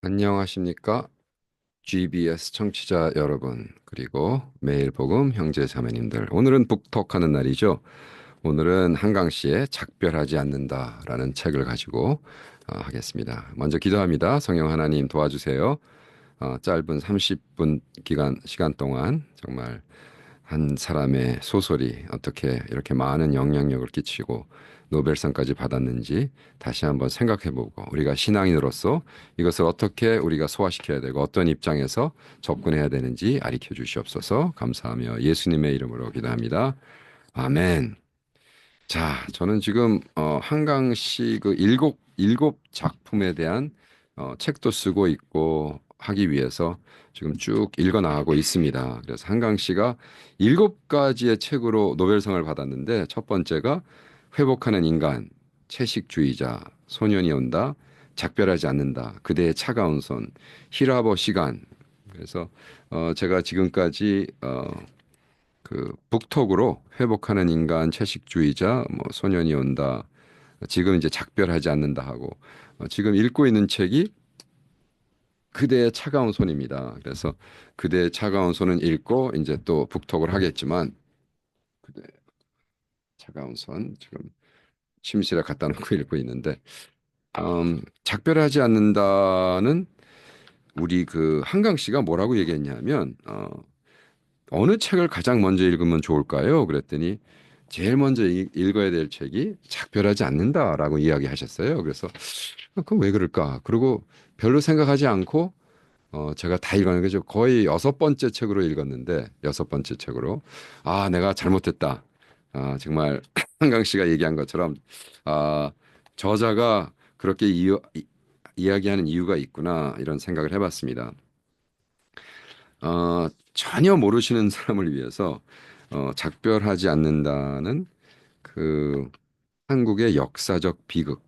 안녕하십니까? GBS 청취자 여러분, 그리고 매일 복음 형제 자매님들. 오늘은 북톡하는 날이죠. 오늘은 한강 씨의 작별하지 않는다라는 책을 가지고 하겠습니다. 먼저 기도합니다. 성령 하나님 도와주세요. 짧은 30분 시간 동안 정말 한 사람의 소설이 어떻게 이렇게 많은 영향력을 끼치고 노벨상까지 받았는지 다시 한번 생각해보고, 우리가 신앙인으로서 이것을 어떻게 우리가 소화시켜야 되고 어떤 입장에서 접근해야 되는지 가르쳐 주시옵소서. 감사하며 예수님의 이름으로 기도합니다. 아멘. 자, 저는 지금 한강 씨 그 일곱 작품에 대한 책도 쓰고 있고 하기 위해서 지금 쭉 읽어 나가고 있습니다. 그래서 한강 씨가 7가지의 책으로 노벨상을 받았는데, 첫 번째가 회복하는 인간, 채식주의자, 소년이 온다, 작별하지 않는다, 그대의 차가운 손, 히라버 시간. 그래서 제가 지금까지 그 북톡으로 회복하는 인간, 채식주의자, 뭐 소년이 온다, 지금 이제 작별하지 않는다 하고 지금 읽고 있는 책이 그대의 차가운 손입니다. 그래서 그대의 차가운 손은 읽고 이제 또 북톡을 하겠지만, 그대 차가운 손 지금 침실에 갖다 놓고 읽고 있는데, 작별하지 않는다는 우리 그 한강 씨가 뭐라고 얘기했냐면 어느 책을 가장 먼저 읽으면 좋을까요? 그랬더니 제일 먼저 읽어야 될 책이 작별하지 않는다라고 이야기하셨어요. 그래서 그럼 왜 그럴까? 그리고 별로 생각하지 않고 제가 다 읽었는 게 거의 6번째 책으로 읽었는데, 6번째 책으로 내가 잘못했다. 정말 한강 씨가 얘기한 것처럼 아, 저자가 그렇게 이야기하는 이유가 있구나, 이런 생각을 해봤습니다. 전혀 모르시는 사람을 위해서 작별하지 않는다는 그 한국의 역사적 비극,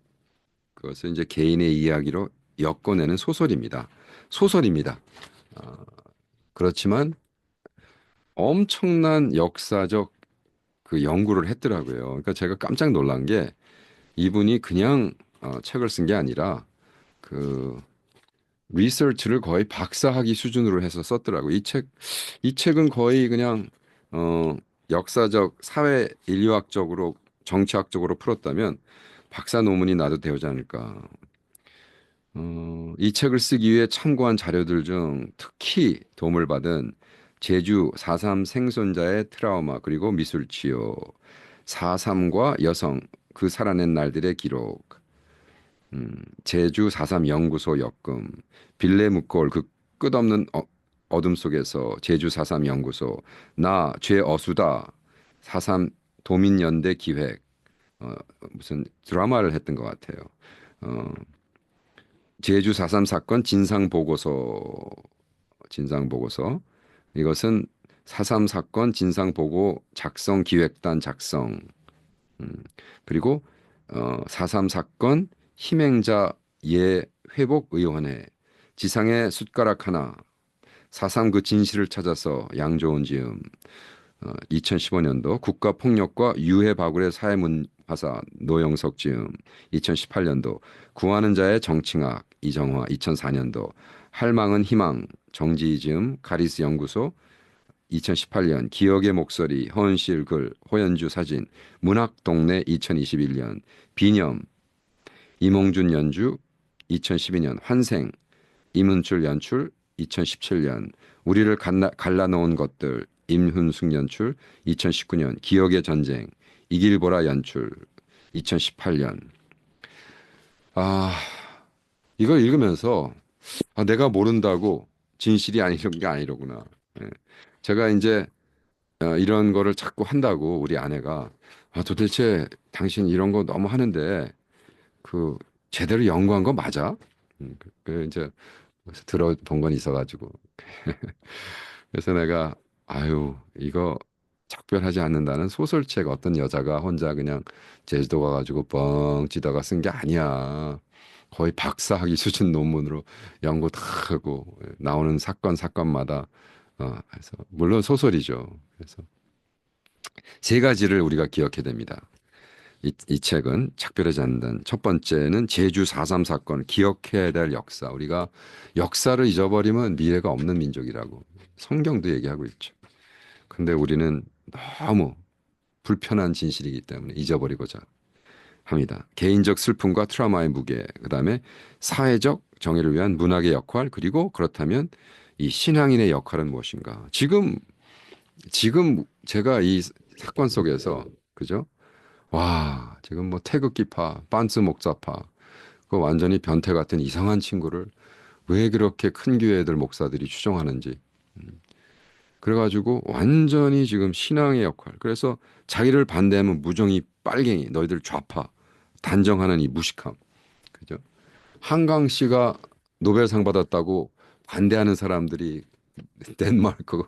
그것을 이제 개인의 이야기로 엮어내는 소설입니다. 소설입니다. 그렇지만 엄청난 역사적 그 연구를 했더라고요. 그러니까 제가 깜짝 놀란 게, 이분이 그냥 책을 쓴 게 아니라 그 리서치를 거의 박사학위 수준으로 해서 썼더라고요. 이 책은 거의 그냥 어, 역사적, 사회 인류학적으로, 정치학적으로 풀었다면 박사 논문이 나도 되지 않을까. 이 책을 쓰기 위해 참고한 자료들 중 특히 도움을 받은 제주 4.3 생존자의 트라우마, 그리고 미술치유, 4.3과 여성, 그 살아낸 날들의 기록, 제주 4.3 연구소 역금, 빌레 무콜, 그 끝없는 어둠 속에서 제주 4.3 연구소, 나 죄어수다, 4.3 도민연대 기획, 어, 무슨 드라마를 했던 것 같아요. 어, 제주 4.3 사건 진상보고서. 이것은 4.3 사건 진상보고 작성 기획단 작성. 그리고 4.3 사건 희맹자 예회복의원회, 지상의 숟가락 하나, 4.3 그 진실을 찾아서 양조은 지음, 2015년도 국가폭력과 유해바굴의 사회문화사 노영석 지음, 2018년도 구하는 자의 정칭학 이정화, 2004년도 할망은 희망 정지희 지음 가리스 연구소, 2018년 기억의 목소리 허은실 글 호연주 사진 문학동네, 2021년 비념 이몽준 연주, 2012년 환생 임은출 연출, 2017년 우리를 갈라놓은 것들 임훈숙 연출, 2019년 기억의 전쟁 이길보라 연출, 2018년. 아, 이걸 읽으면서 내가 모른다고 진실이 아니런 게 아니로구나. 예. 제가 이제 이런 거를 자꾸 한다고 우리 아내가, 도대체 당신 이런 거 너무 하는데 그 제대로 연구한 거 맞아? 이제 들어본 건 있어가지고. 그래서 내가 아유, 이거 작별하지 않는다는 소설책, 어떤 여자가 혼자 그냥 제주도 가가지고 뻥 찌다가 쓴 게 아니야. 거의 박사학위 수준 논문으로 연구 다 하고 나오는 사건마다 그래서 물론 소설이죠. 그래서 세 가지를 우리가 기억해야 됩니다. 이 책은 작별하지 않는다는 첫 번째는 제주 4.3 사건 기억해야 될 역사. 우리가 역사를 잊어버리면 미래가 없는 민족이라고 성경도 얘기하고 있죠. 근데 우리는 너무 불편한 진실이기 때문에 잊어버리고자 합니다. 개인적 슬픔과 트라우마의 무게, 그다음에 사회적 정의를 위한 문학의 역할, 그리고 그렇다면 이 신앙인의 역할은 무엇인가? 지금 제가 이 사건 속에서 그죠? 와, 지금 뭐 태극기파, 빤스 목사파, 그 완전히 변태 같은 이상한 친구를 왜 그렇게 큰 교회 애들 목사들이 추종하는지. 그래가지고 완전히 지금 신앙의 역할. 그래서 자기를 반대하면 무정이 빨갱이, 너희들 좌파, 단정하는 이 무식함. 그죠? 한강 씨가 노벨상 받았다고 반대하는 사람들이 덴마크,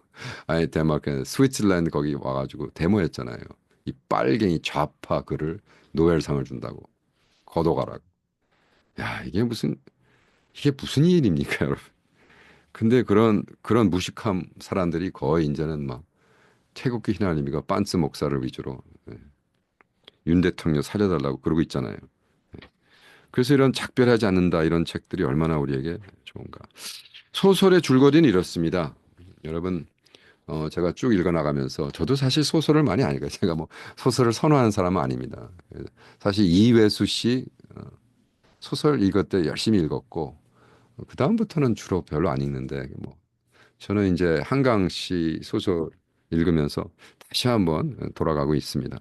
아니 덴마크, 스위tzerland 거기 와가지고 데모했잖아요. 이 빨갱이 좌파 그를 노벨상을 준다고 거둬가라고. 야, 이게 무슨 일입니까, 여러분? 근데 그런 무식함 사람들이 거의 이제는 막 태극기 희날리미가 빤스 목사를 위주로 예, 윤 대통령 살려달라고 그러고 있잖아요. 그래서 이런 작별하지 않는다 이런 책들이 얼마나 우리에게 좋은가. 소설의 줄거리는 이렇습니다. 여러분, 제가 쭉 읽어나가면서 저도 사실 소설을 많이 안 읽어요. 제가 뭐 소설을 선호하는 사람은 아닙니다. 사실 이회수 씨 소설 읽을 때 열심히 읽었고 그 다음부터는 주로 별로 안 읽는데 뭐 저는 이제 한강 씨 소설 읽으면서 다시 한번 돌아가고 있습니다.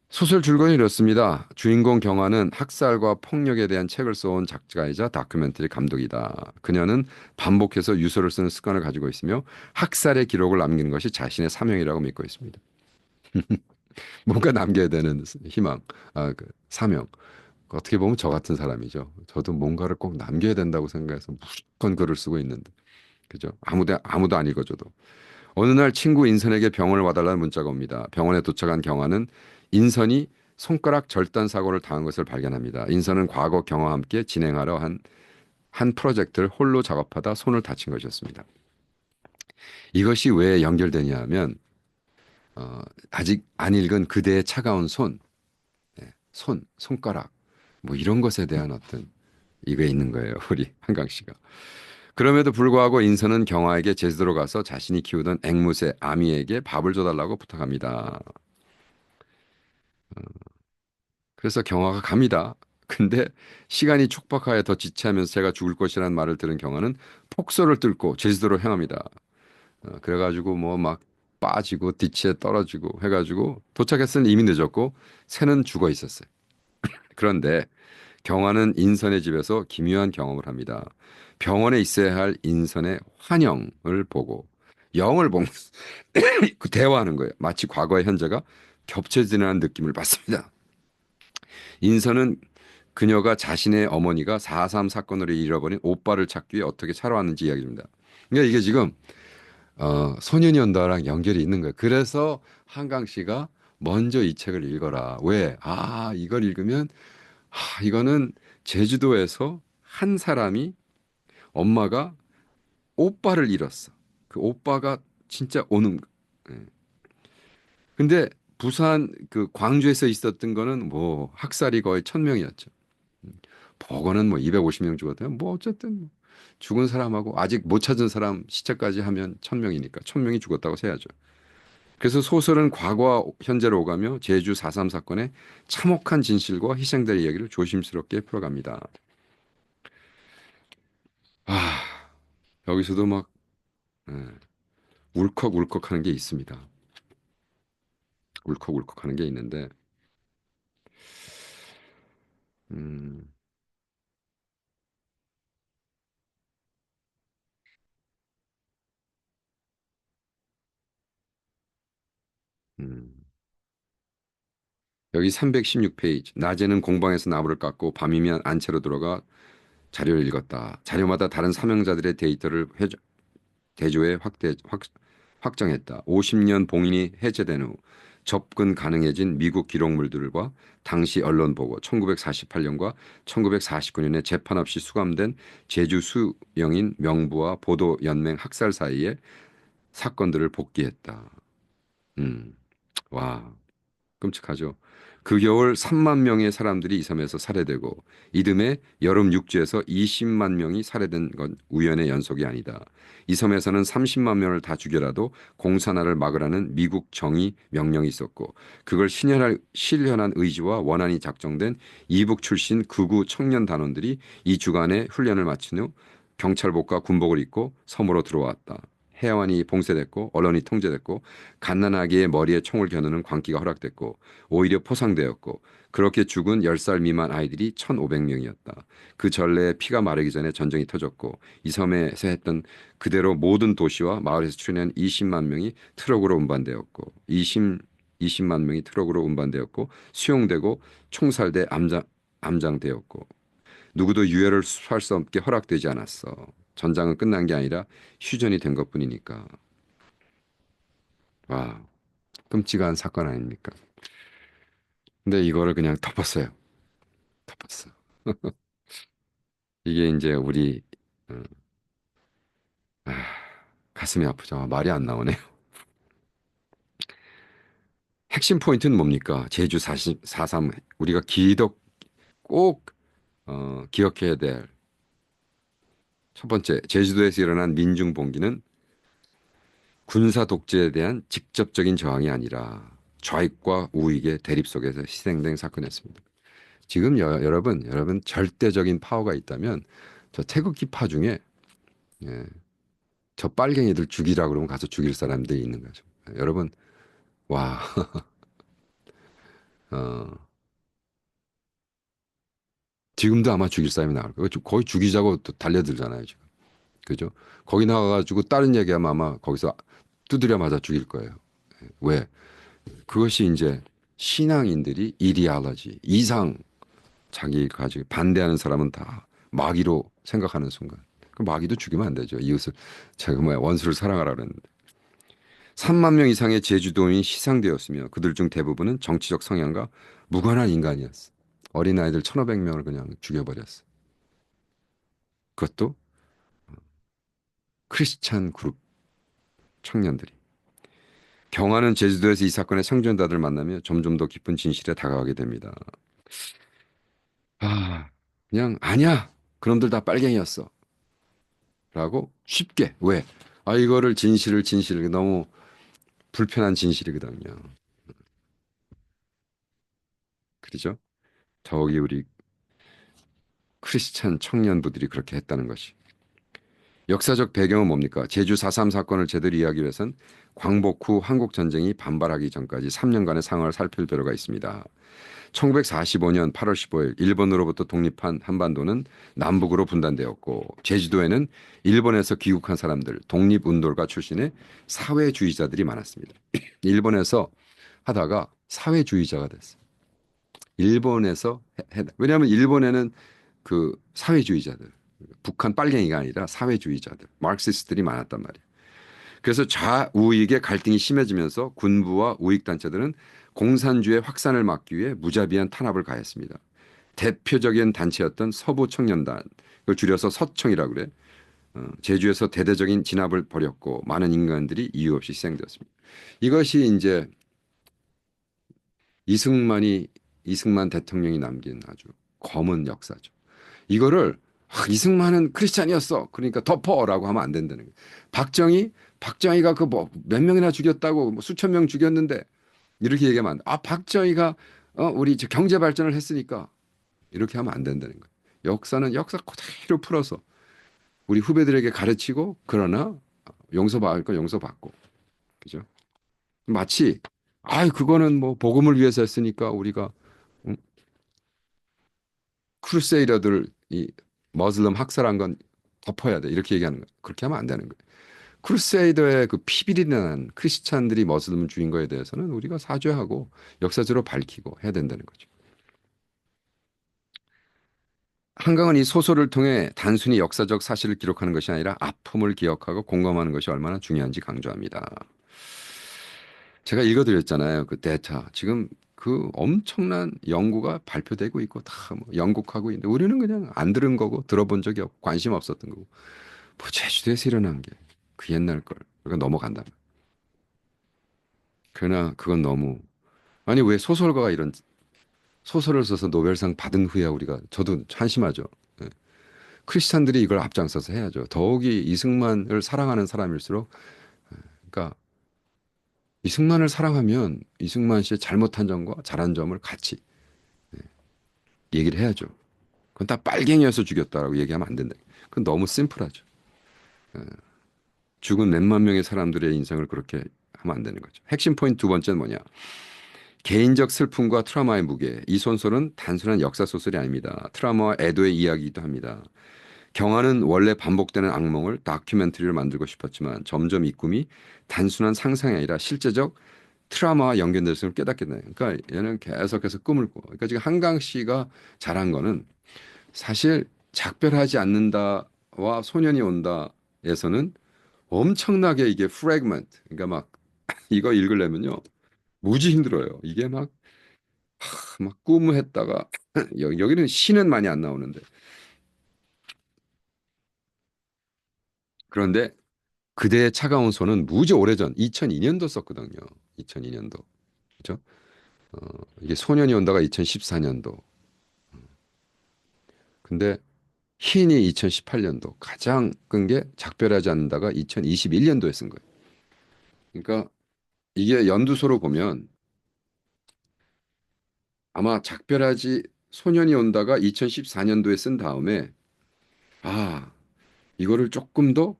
소설 줄거리는 이렇습니다. 주인공 경화는 학살과 폭력에 대한 책을 써온 작가이자 다큐멘터리 감독이다. 그녀는 반복해서 유서를 쓰는 습관을 가지고 있으며 학살의 기록을 남기는 것이 자신의 사명이라고 믿고 있습니다. 뭔가 남겨야 되는 희망, 그 사명. 어떻게 보면 저 같은 사람이죠. 저도 뭔가를 꼭 남겨야 된다고 생각해서 무조건 글을 쓰고 있는데, 그죠? 아무도 안 읽어줘도. 어느 날 친구 인선에게 병원을 와달라는 문자가 옵니다. 병원에 도착한 경화는 인선이 손가락 절단 사고를 당한 것을 발견합니다. 인선은 과거 경화와 함께 진행하려 한 프로젝트를 홀로 작업하다 손을 다친 것이었습니다. 이것이 왜 연결되냐 하면 아직 안 읽은 그대의 차가운 손가락 뭐 이런 것에 대한 어떤 이게 있는 거예요. 우리 한강 씨가. 그럼에도 불구하고 인선은 경화에게 제주도로 가서 자신이 키우던 앵무새 아미에게 밥을 줘달라고 부탁합니다. 그래서 경화가 갑니다. 근데 시간이 촉박하여 더 지체하면서 제가 죽을 것이라는 말을 들은 경화는 폭소를 뚫고 제주도로 향합니다. 그래가지고 뭐 막 빠지고 뒤치에 떨어지고 해가지고 도착했을 때 이미 늦었고 새는 죽어 있었어요. 그런데 경화는 인선의 집에서 기묘한 경험을 합니다. 병원에 있어야 할 인선의 환영을 보고 영을 보면서 그 대화하는 거예요. 마치 과거와 현재가 겹쳐지는 느낌을 받습니다. 인선은 그녀가 자신의 어머니가 4.3 사건으로 잃어버린 오빠를 찾기 위해 어떻게 살아왔는지 이야기합니다. 그러니까 이게 지금 소년이 온다랑 연결이 있는 거예요. 그래서 한강 씨가 먼저 이 책을 읽어라. 왜? 이걸 읽으면 이거는 제주도에서 한 사람이 엄마가 오빠를 잃었어. 그 오빠가 진짜 오는 거. 예. 근데 부산 그 광주에서 있었던 거는 뭐 학살이 거의 1,000명이었죠. 보고는 뭐 250명 죽었대요. 뭐 어쨌든 뭐 죽은 사람하고 아직 못 찾은 사람 시체까지 하면 1,000명이니까 1,000명이 죽었다고 세야죠. 그래서 소설은 과거와 현재로 오가며 제주 4.3 사건의 참혹한 진실과 희생자의 이야기를 조심스럽게 풀어갑니다. 아, 여기서도 막 예, 울컥울컥 하는 게 있습니다. 울컥울컥 하는 게 있는데 음, 음. 여기 316페이지. 낮에는 공방에서 나무를 깎고 밤이면 안채로 들어가 자료를 읽었다. 자료마다 다른 사명자들의 데이터를 대조해 확정했다. 50년 봉인이 해제된 후 접근 가능해진 미국 기록물들과 당시 언론 보고 1948년과 1949년에 재판 없이 수감된 제주 수영인 명부와 보도 연맹 학살 사이의 사건들을 복기했다. 음, 와, 끔찍하죠. 그 겨울 3만 명의 사람들이 이 섬에서 살해되고 이듬해 여름 육지에서 20만 명이 살해된 건 우연의 연속이 아니다. 이 섬에서는 30만 명을 다 죽여라도 공산화를 막으라는 미국 정의 명령이 있었고 그걸 실현한 의지와 원한이 작정된 이북 출신 극우 청년 단원들이 이 주간의 훈련을 마친 후 경찰복과 군복을 입고 섬으로 들어왔다. 해안이 봉쇄됐고 언론이 통제됐고 갓난아기의 머리에 총을 겨누는 광기가 허락됐고 오히려 포상되었고 그렇게 죽은 10살 미만 아이들이 1,500명이었다. 그 전래에 피가 마르기 전에 전쟁이 터졌고 이 섬에서 했던 그대로 모든 도시와 마을에서 출연한 20만 명이 트럭으로 운반되었고 20만 명이 트럭으로 운반되었고 수용되고 총살돼 암장되었고 누구도 유해를 수할 수 없게 허락되지 않았어. 전장은 끝난 게 아니라 휴전이 된 것뿐이니까. 와, 끔찍한 사건 아닙니까? 근데 이거를 그냥 덮었어요. 덮었어. 이게 이제 우리 어, 아, 가슴이 아프죠. 말이 안 나오네요. 핵심 포인트는 뭡니까? 제주 4.3 우리가 기덕 꼭 기억해야 될 첫 번째, 제주도에서 일어난 민중 봉기는 군사 독재에 대한 직접적인 저항이 아니라 좌익과 우익의 대립 속에서 희생된 사건이었습니다. 지금 여러분 절대적인 파워가 있다면 저 태극기 파 중에 예, 저 빨갱이들 죽이라 그러면 가서 죽일 사람들이 있는 거죠. 여러분 와 어, 지금도 아마 죽일 사람이 나올 거예요. 거의 죽이자고 또 달려들잖아요 지금. 그죠? 거기 나가가지고 다른 얘기하면 아마 거기서 두드려 맞아 죽일 거예요. 왜? 그것이 이제 신앙인들이 이데올로지 이상 자기 가지고 반대하는 사람은 다 마귀로 생각하는 순간 그 마귀도 죽이면 안 되죠. 이웃을 제가 뭐야 원수를 사랑하라 그랬는데 3만 명 이상의 제주도인이 희생되었으며 그들 중 대부분은 정치적 성향과 무관한 인간이었어. 어린아이들 1,500명을 그냥 죽여버렸어. 그것도 크리스찬 그룹 청년들이. 경화는 제주도에서 이 사건의 생존자들을 만나며 점점 더 깊은 진실에 다가가게 됩니다. 아, 그냥 아니야. 그놈들 다 빨갱이였어. 라고 쉽게 왜? 아 이거를 진실을 너무 불편한 진실이거든요. 그렇죠? 저기 우리 크리스찬 청년부들이 그렇게 했다는 것이. 역사적 배경은 뭡니까? 제주 4.3 사건을 제대로 이해하기 위해선 광복 후 한국 전쟁이 반발하기 전까지 3년간의 상황을 살필 필요가 있습니다. 1945년 8월 15일 일본으로부터 독립한 한반도는 남북으로 분단되었고 제주도에는 일본에서 귀국한 사람들, 독립운동가 출신의 사회주의자들이 많았습니다. 일본에서 하다가 사회주의자가 됐어요. 일본에서 왜냐하면 일본에는 그 사회주의자들, 북한 빨갱이가 아니라 사회주의자들, 마르크시스트들이 많았단 말이에요. 그래서 좌우익의 갈등이 심해지면서 군부와 우익 단체들은 공산주의 확산을 막기 위해 무자비한 탄압을 가했습니다. 대표적인 단체였던 서부 청년단, 그걸 줄여서 서청이라고 그래. 제주에서 대대적인 진압을 벌였고 많은 인간들이 이유 없이 희생되었습니다. 이것이 이제 이승만이 이승만 대통령이 남긴 아주 검은 역사죠. 이거를 이승만은 크리스찬이었어. 그러니까 덮어라고 하면 안 된다는 거예요. 박정희가 그 뭐 몇 명이나 죽였다고 뭐 수천 명 죽였는데 이렇게 얘기하면 안 돼. 아 박정희가 우리 저 경제 발전을 했으니까 이렇게 하면 안 된다는 거예요. 역사는 역사 그대로 풀어서 우리 후배들에게 가르치고 그러나 용서받을 건 용서받고 그죠? 마치 그거는 뭐 복음을 위해서 했으니까 우리가 음, 크루세이더들 이 머슬럼 학살한 건 덮어야 돼 이렇게 얘기하는 거예요. 그렇게 하면 안 되는 거예요. 크루세이더의 그 피비린내 난 크리스찬들이 머슬름 주인 거에 대해서는 우리가 사죄하고 역사적으로 밝히고 해야 된다는 거죠. 한강은 이 소설을 통해 단순히 역사적 사실을 기록하는 것이 아니라 아픔을 기억하고 공감하는 것이 얼마나 중요한지 강조합니다. 제가 읽어드렸잖아요. 그 데이터. 지금 그 엄청난 연구가 발표되고 있고 다뭐 연구하고 있는데 우리는 그냥 안 들은 거고 들어본 적이 없고 관심 없었던 거고 뭐 제주도에서 일어난 게 그 옛날 걸 그러니까 넘어간다. 그러나 그건 너무 아니 왜 소설가가 이런 소설을 써서 노벨상 받은 후에 우리가 저도 한심하죠. 예. 크리스찬들이 이걸 앞장서서 해야죠. 더욱이 이승만을 사랑하는 사람일수록 그러니까 이승만을 사랑하면 이승만 씨의 잘못한 점과 잘한 점을 같이 얘기를 해야죠. 그건 다 빨갱이여서 죽였다라고 얘기하면 안 된다. 그건 너무 심플하죠. 죽은 몇만 명의 사람들의 인생을 그렇게 하면 안 되는 거죠. 핵심 포인트 두 번째는 뭐냐? 개인적 슬픔과 트라우마의 무게. 이 소설은 단순한 역사 소설이 아닙니다. 트라우마와 애도의 이야기이기도 합니다. 경아는 원래 반복되는 악몽을 다큐멘터리를 만들고 싶었지만 점점 이 꿈이 단순한 상상이 아니라 실제적 트라우마와 연결됐음을 깨닫게 돼요. 그러니까 얘는 계속해서 꿈을 꿔. 그러니까 지금 한강 씨가 잘한 거는 사실 작별하지 않는다와 소년이 온다에서는 엄청나게 이게 프래그먼트. 그러니까 막 이거 읽으려면요. 무지 힘들어요. 이게 막 꿈을 했다가 여기는 시는 많이 안 나오는데 그런데 그대의 차가운 손은 무지 오래전 2002년도 썼거든요. 2002년도. 그죠? 이게 소년이 온다가 2014년도. 근데 흰이 2018년도. 가장 끈 게 작별하지 않는다가 2021년도에 쓴 거예요. 그러니까 이게 연두소로 보면 아마 작별하지 소년이 온다가 2014년도에 쓴 다음에 아, 이거를 조금 더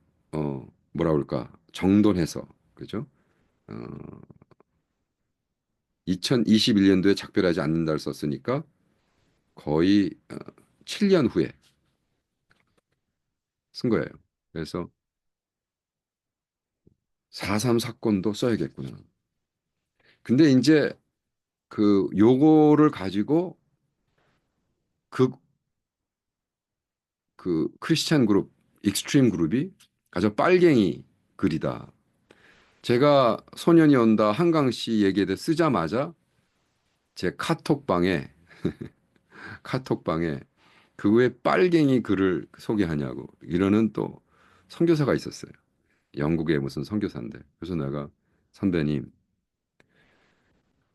뭐라 그럴까? 정돈해서 그죠? 어, 2021년도에 작별하지 않는다를 썼으니까 거의 7년 후에 쓴 거예요. 그래서 4.3 사건도 써야겠구나. 근데 이제 그 요거를 가지고 그, 그 크리스찬 그룹, 익스트림 그룹이 아주 빨갱이 글이다. 제가 소년이 온다 한강 씨 얘기에 대해 쓰자마자 제 카톡방에 그 왜 빨갱이 글을 소개하냐고 이러는 또 선교사가 있었어요. 영국의 무슨 선교사인데. 그래서 내가 선배님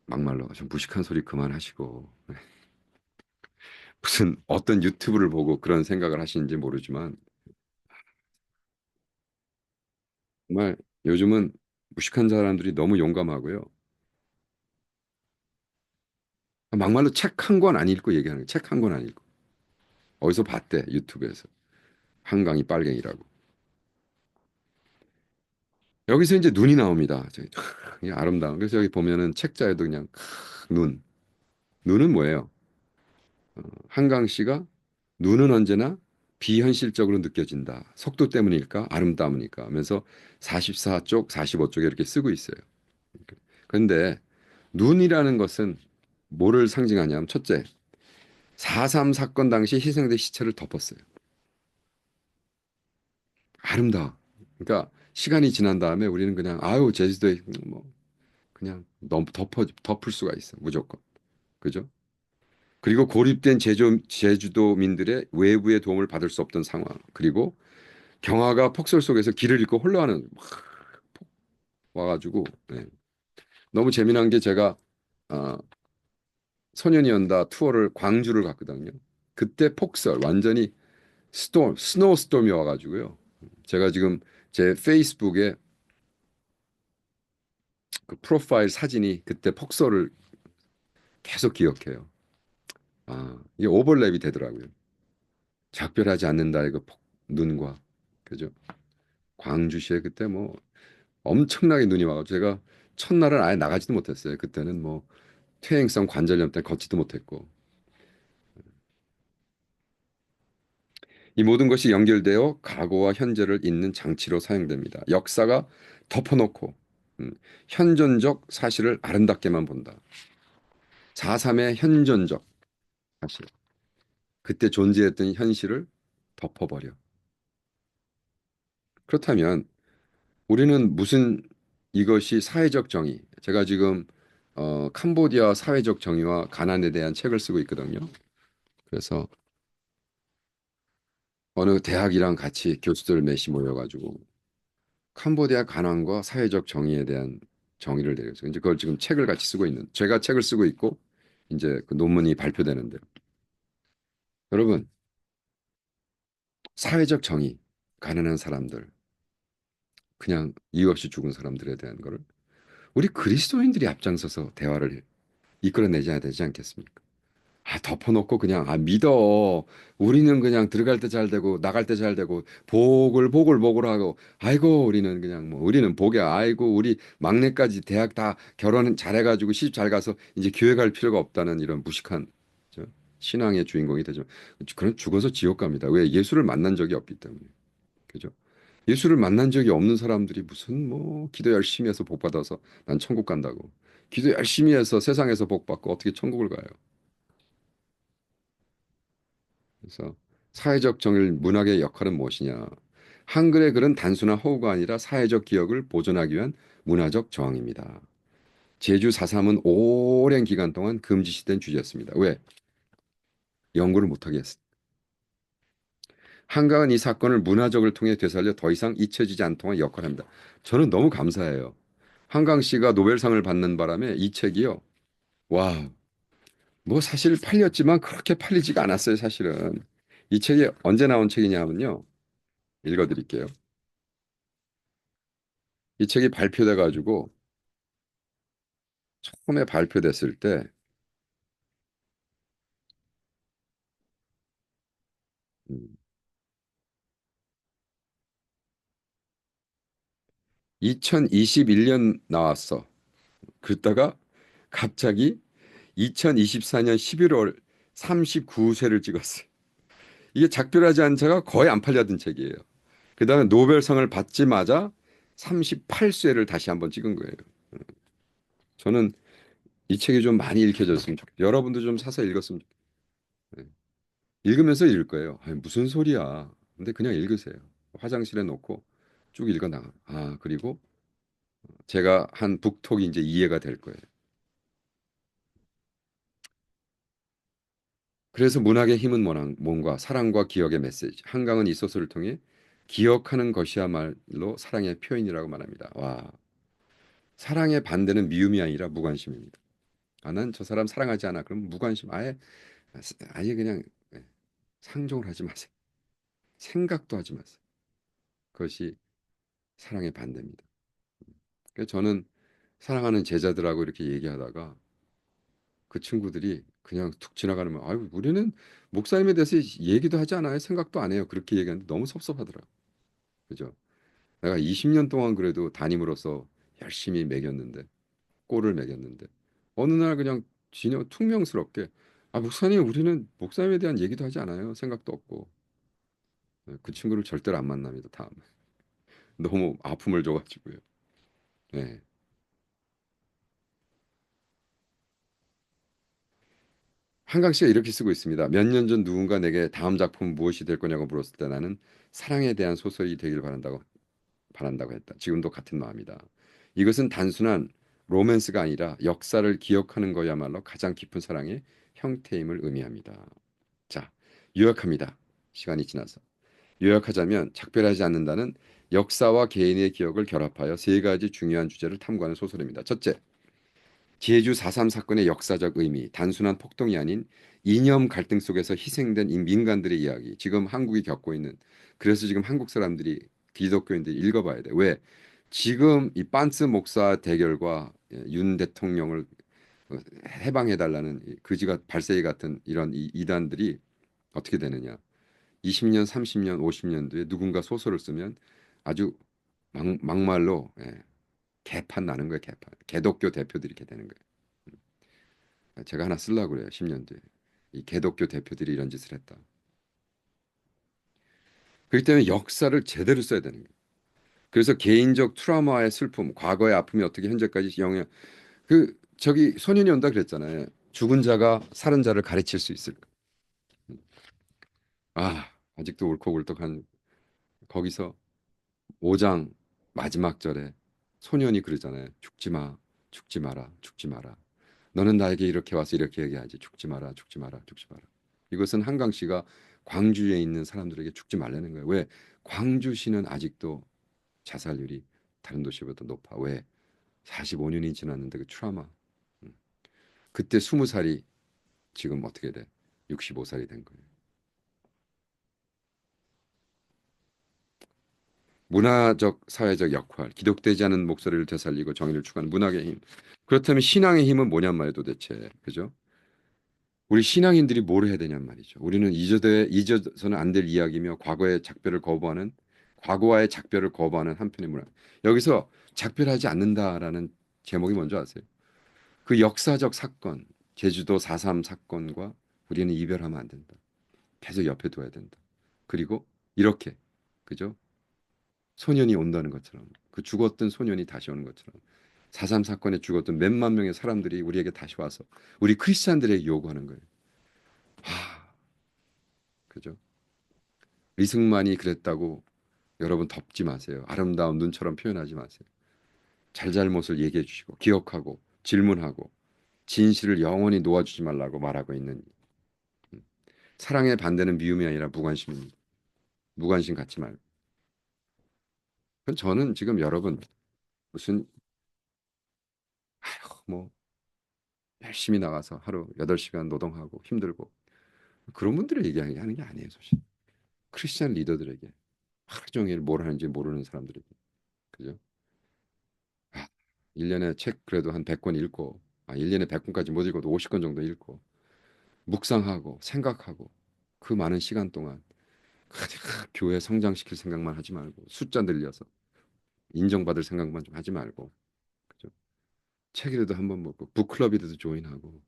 막말로 좀 무식한 소리 그만하시고 무슨 어떤 유튜브를 보고 그런 생각을 하시는지 모르지만 정말 요즘은 무식한 사람들이 너무 용감하고요. 막말로 책 한 권 안 읽고 얘기하는 거예요. 책 한 권 안 읽고. 어디서 봤대 유튜브에서. 한강이 빨갱이라고. 여기서 이제 눈이 나옵니다. 그냥 아름다운. 그래서 여기 보면은 책자에도 그냥 눈. 눈은 뭐예요? 한강 씨가 눈은 언제나 비현실적으로 느껴진다. 속도 때문일까? 아름다움이니까 하면서 44쪽, 45쪽에 이렇게 쓰고 있어요. 그런데 눈이라는 것은 뭐를 상징하냐면 첫째, 4.3 사건 당시 희생된 시체를 덮었어요. 아름다워. 그러니까 시간이 지난 다음에 우리는 그냥 아유 제주도에 뭐 그냥 너무 덮을 수가 있어 무조건. 그죠? 그리고 고립된 제주도민들의 외부의 도움을 받을 수 없던 상황. 그리고 경화가 폭설 속에서 길을 잃고 홀로하는 막 와가지고 네. 너무 재미난 게 제가 어, 소년이 온다 투어를 광주를 갔거든요. 그때 폭설 완전히 스노우 스톰이 와가지고요. 제가 지금 제 페이스북에 그 프로파일 사진이 그때 폭설을 계속 기억해요. 아, 이게 오버랩이 되더라고요. 작별하지 않는다의 그 눈과 그죠? 광주시에 그때 뭐 엄청나게 눈이 와가지고 제가 첫날은 아예 나가지도 못했어요. 그때는 뭐 퇴행성 관절염 때문에 걷지도 못했고 이 모든 것이 연결되어 과거와 현재를 잇는 장치로 사용됩니다. 역사가 덮어놓고 음, 현존적 사실을 아름답게만 본다. 4.3의 현존적 사실 그때 존재했던 현실을 덮어버려. 그렇다면 우리는 무슨 이것이 사회적 정의 제가 지금 캄보디아 사회적 정의와 가난에 대한 책을 쓰고 있거든요. 그래서 어느 대학이랑 같이 교수들 몇이 모여가지고 캄보디아 가난과 사회적 정의에 대한 정의를 내렸어요. 이제 그걸 지금 책을 같이 쓰고 있는 제가 책을 쓰고 있고 이제 그 논문이 발표되는데 여러분 사회적 정의 가난한 사람들 그냥 이유 없이 죽은 사람들에 대한 거를 우리 그리스도인들이 앞장서서 대화를 이끌어내줘야 되지 않겠습니까? 아, 덮어놓고 그냥 아 믿어. 우리는 그냥 들어갈 때 잘 되고 나갈 때 잘 되고 복을 하고 아이고 우리는 그냥 뭐 우리는 복이야. 아이고 우리 막내까지 대학 다 결혼 잘해가지고 시집 잘 가서 이제 교회 갈 필요가 없다는 이런 무식한 저, 신앙의 주인공이 되죠. 그런 죽어서 지옥 갑니다. 왜 예수를 만난 적이 없기 때문에. 그죠? 예수를 만난 적이 없는 사람들이 무슨 뭐 기도 열심히 해서 복 받아서 난 천국 간다고. 기도 열심히 해서 세상에서 복 받고 어떻게 천국을 가요? 그래서 사회적 정의 문학의 역할은 무엇이냐? 한글의 글은 단순한 허구가 아니라 사회적 기억을 보존하기 위한 문화적 저항입니다. 제주 4.3은 오랜 기간 동안 금지시된 주제였습니다. 왜? 연구를 못하게 했어. 한강은 이 사건을 문화적을 통해 되살려 더 이상 잊혀지지 않도록 역할을 합니다. 저는 너무 감사해요. 한강 씨가 노벨상을 받는 바람에 이 책이요. 와, 뭐 사실 팔렸지만 그렇게 팔리지가 않았어요, 사실은. 이 책이 언제 나온 책이냐면요. 읽어드릴게요. 이 책이 발표돼 가지고 처음에 발표됐을 때 2021년 나왔어. 그러다가 갑자기 2024년 11월 39세를 찍었어요. 이게 작별하지 않은 자가 거의 안 팔려던 책이에요. 그다음에 노벨상을 받자마자 38쇄를 다시 한번 찍은 거예요. 저는 이 책이 좀 많이 읽혀졌으면 좋겠어요. 여러분도 좀 사서 읽었으면 좋겠어요. 읽으면서 읽을 거예요. 아니, 무슨 소리야. 근데 그냥 읽으세요. 화장실에 놓고 쭉 읽어 나가. 아, 그리고 제가 한 북톡이 이제 이해가 될 거예요. 그래서 문학의 힘은 뭔가 사랑과 기억의 메시지. 한강은 이 소설을 통해 기억하는 것이야말로 사랑의 표현이라고 말합니다. 와, 사랑의 반대는 미움이 아니라 무관심입니다. 아, 난 저 사람 사랑하지 않아. 그럼 무관심. 아예 그냥 상종을 하지 마세요. 생각도 하지 마세요. 그것이 사랑의 반대입니다. 그래서 저는 사랑하는 제자들하고 이렇게 얘기하다가 그 친구들이 그냥 툭 지나가는 말, 아유, 우리는 목사님에 대해서 얘기도 하지 않아요. 생각도 안 해요. 그렇게 얘기하는데 너무 섭섭하더라. 그죠? 내가 20년 동안 그래도 담임으로서 열심히 먹였는데, 꼴을 먹였는데, 어느 날 그냥 퉁명스럽게, 아, 목사님, 우리는 목사님에 대한 얘기도 하지 않아요. 생각도 없고. 그 친구를 절대로 안 만납니다. 다음에. 너무 아픔을 줘가지고요. 네. 한강 씨가 이렇게 쓰고 있습니다. 몇 년 전 누군가 내게 다음 작품 무엇이 될 거냐고 물었을 때 나는 사랑에 대한 소설이 되길 바란다고 했다. 지금도 같은 마음이다. 이것은 단순한 로맨스가 아니라 역사를 기억하는 거야말로 가장 깊은 사랑의 형태임을 의미합니다. 자, 요약합니다. 시간이 지나서. 요약하자면 작별하지 않는다는 역사와 개인의 기억을 결합하여 세 가지 중요한 주제를 탐구하는 소설입니다. 첫째, 제주 4.3 사건의 역사적 의미, 단순한 폭동이 아닌 이념 갈등 속에서 희생된 이 민간들의 이야기, 지금 한국이 겪고 있는, 그래서 지금 한국 사람들이, 기독교인들이 읽어봐야 돼. 왜? 지금 이 빤스 목사 대결과 윤 대통령을 해방해달라는 그지가 발세이 같은 이런 이단들이 어떻게 되느냐. 20년, 30년, 50년 뒤에 누군가 소설을 쓰면 아주 막말로 개판 나는 거예요, 개판. 개독교 대표들이 이렇게 되는 거예요. 제가 하나 쓰려고 그래요. 10년 뒤에. 이 개독교 대표들이 이런 짓을 했다. 그렇기 때문에 역사를 제대로 써야 되는 거예요. 그래서 개인적 트라우마의 슬픔, 과거의 아픔이 어떻게 현재까지 영향 저기 소년이 온다 그랬잖아요. 죽은 자가 살은 자를 가르칠 수 있을까? 아직도 울컥울컥한 거기서 5장 마지막 절에 소년이 그러잖아요. 죽지 마. 죽지 마라. 죽지 마라. 너는 나에게 이렇게 와서 이렇게 얘기하지. 죽지 마라. 죽지 마라. 죽지 마라. 이것은 한강시가 광주에 있는 사람들에게 죽지 말라는 거예요. 왜? 광주시는 아직도 자살률이 다른 도시보다 높아. 왜? 45년이 지났는데 그 트라우마. 음. 그때 20살이 지금 어떻게 돼? 65살이 된 거예요. 문화적, 사회적 역할, 기독되지 않은 목소리를 되살리고 정의를 추구하는 문학의 힘. 그렇다면 신앙의 힘은 뭐냔 말이에요, 도대체. 그죠? 우리 신앙인들이 뭘 해야 되냔 말이죠. 우리는 잊어서는 안 될 이야기며 과거와의 작별을 거부하는 한편의 문화. 여기서 작별하지 않는다라는 제목이 뭔지 아세요? 그 역사적 사건, 제주도 4.3 사건과 우리는 이별하면 안 된다. 계속 옆에 둬야 된다. 그리고 이렇게, 그죠? 소년이 온다는 것처럼, 그 죽었던 소년이 다시 오는 것처럼 4.3 사건에 죽었던 몇만 명의 사람들이 우리에게 다시 와서 우리 크리스찬들에게 요구하는 거예요. 하, 그죠? 리승만이 그랬다고 여러분 덮지 마세요. 아름다운 눈처럼 표현하지 마세요. 잘잘못을 얘기해 주시고 기억하고 질문하고 진실을 영원히 놓아주지 말라고 말하고 있는 사랑의 반대는 미움이 아니라 무관심입니다. 무관심 갖지 말고. 저는 지금 여러분 무슨 아휴 뭐 열심히 나가서 하루 8시간 노동하고 힘들고 그런 분들이 얘기하는 게 아니에요, 사실. 크리스찬 리더들에게 하루 종일 뭘 하는지 모르는 사람들에게. 그죠? 아, 1년에 책 그래도 한 100권 읽고 1년에 100권까지 못 읽어도 50권 정도 읽고 묵상하고 생각하고 그 많은 시간 동안 교회 성장시킬 생각만 하지 말고 숫자 늘려서 인정받을 생각만 좀 하지 말고 그죠? 책이라도 한번 먹고 북클럽이라도 조인하고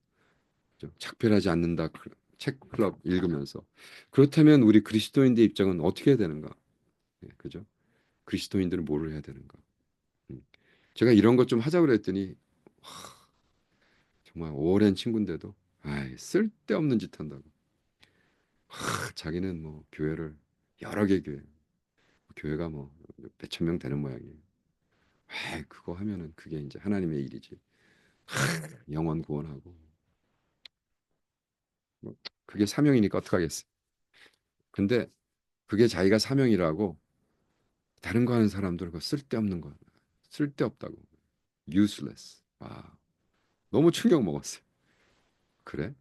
그죠? 작별하지 않는다 책 클럽 읽으면서 그렇다면 우리 그리스도인의 입장은 어떻게 해야 되는가? 예, 그죠? 그리스도인들은 뭐를 해야 되는가? 음. 제가 이런 것 좀 하자고 그랬더니 정말 오랜 친구인데도 쓸데없는 짓 한다고. 자기는 뭐 교회를 여러 개 교회가 뭐 몇천 명 되는 모양이에요. 그거 하면은 그게 이제 하나님의 일이지. 영원 구원하고 뭐 그게 사명이니까 어떡하겠어. 근데 그게 자기가 사명이라고 다른 거 하는 사람들 그 쓸데없는 거 쓸데없다고 useless. 너무 충격 먹었어요. 그래?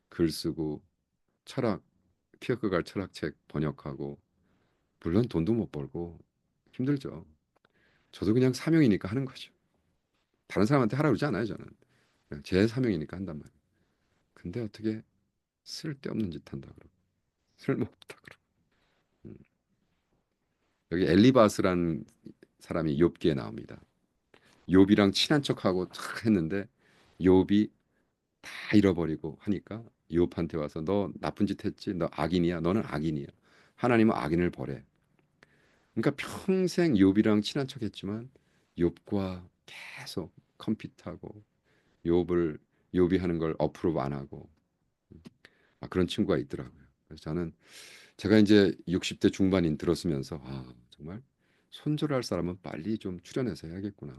글 쓰고 철학 키어크가르 철학책 번역하고 물론 돈도 못 벌고 힘들죠. 저도 그냥 사명이니까 하는 거죠. 다른 사람한테 하라 그러지 않아요, 저는. 그냥 제 사명이니까 한단 말이에요. 근데 어떻게 쓸데없는 짓 한다 그러고 쓸모없다 그러고. 음. 여기 엘리바스라는 사람이 욥기에 나옵니다. 욥이랑 친한 척하고 탁 했는데 욥이 다 잃어버리고 하니까 욥한테 와서 너 나쁜 짓 했지? 너 악인이야? 너는 악인이야. 하나님은 악인을 벌해. 그러니까 평생 욥이랑 친한 척했지만 욥과 계속 컴피트하고 욥을 욥이 하는 걸 어프로브 안 하고 그런 친구가 있더라고요. 그래서 저는 제가 이제 60대 중반인 들었으면서 정말 손절할 사람은 빨리 좀 출연해서 해야겠구나.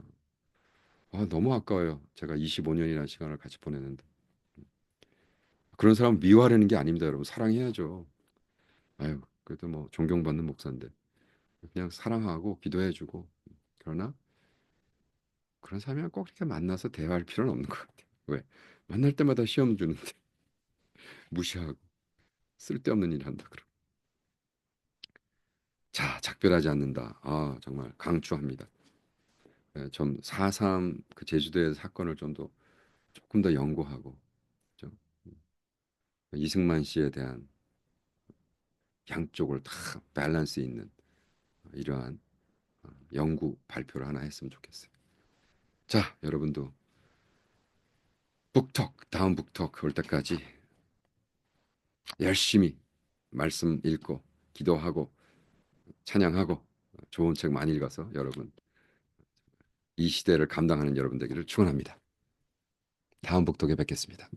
너무 아까워요. 제가 25년이라는 시간을 같이 보내는데 그런 사람 미워하려는 게 아닙니다, 여러분. 사랑해야죠. 그래도 뭐 존경받는 목사인데 그냥 사랑하고 기도해주고 그러나 그런 사람이랑 꼭 이렇게 만나서 대화할 필요는 없는 것 같아요. 왜? 만날 때마다 시험 주는데 무시하고 쓸데없는 일 한다 그러. 자, 작별하지 않는다. 정말 강추합니다. 좀 4.3 그 제주도의 사건을 좀 더 조금 더 연구하고 좀 이승만 씨에 대한 양쪽을 다 밸런스 있는 이러한 연구 발표를 하나 했으면 좋겠어요. 자, 여러분도 북톡 다음 북톡 올 때까지 열심히 말씀 읽고 기도하고 찬양하고 좋은 책 많이 읽어서 여러분 이 시대를 감당하는 여러분 되기를 축원합니다. 다음 북톡에 뵙겠습니다.